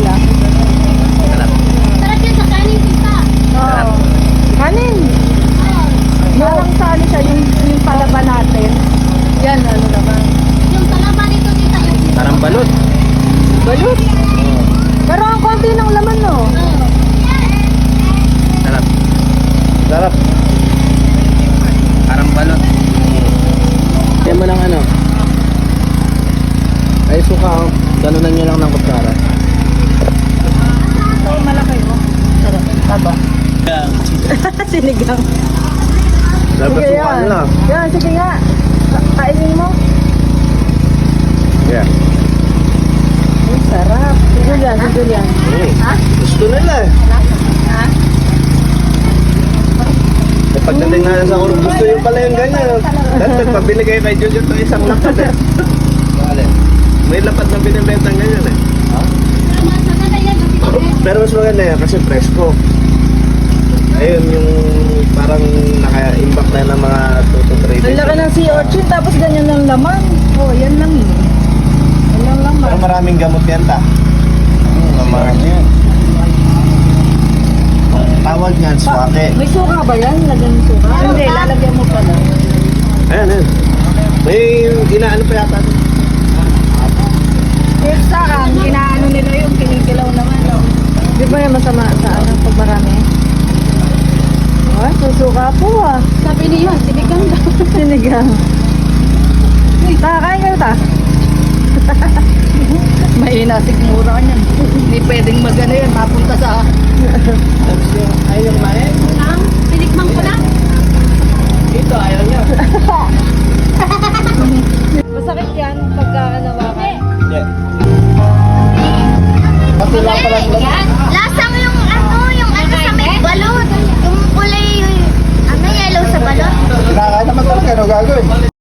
ah. Sarap yan sa kanin, tita. Oo. Kanin. Parang sa ano siya, yung palaba natin. Yan, ano naman. Yung talaba nito, tita. Yung Parang balot. Balut. Pero ang konti ng laman, no? Sarap. Sarap. Parang balot. Kaya mo lang ano. Ay suka oh. Ganunan nyo lang ng kutsara. Ito, malaki mo. Sarap. Taba. Sinigang. Dapat Sige suka yan. nila. Yan, sige nga. Kainin mo. Yeah. Ay, sarap. Si Julian, si Julian. Ha? Gusto nila eh. Ha? Eh, pagdating nga sa kurong, gusto yung pala yung ganyan. Dahil pabili kayo kay Jojo ito isang lapad eh. May lapad na binibenta ganyan eh. maganda yan, tita. Pero mas maganda yan kasi presko. Ayun yung parang naka-imbak na ng mga 2 to 3 days. Ang laki ng sea urchin, tapos ganyan ng laman. Oh, yan lang eh. Yan lang laman. Pero maraming gamot yan ta. Marami yan. Tawag yan, swake. May suka ba yan? Lagyan mo suka? Hindi, lalagyan mo pala. Ayan, ayan. May inaano pa yata. Pizza ang inaano nila yung kinikilaw naman. No? Di ba yung masama sa ano pag marami? Oh, susuka po ah. Sabi niya, sinigang daw. Sinigang. Ta, kain kayo ta. May inasigmura niyan. Hindi pwedeng magano yan. Mapunta sa... Tapos yung ayun main. Ang sinikmang ko lang. Dito, ayaw niya. Masakit yan pagka nawakan. Yeah. Pati lang pala Yan. Lasang yung ano sa may balot. Yung kulay, ano, yellow sa balot. Kinakain naman talaga, ano gagawin?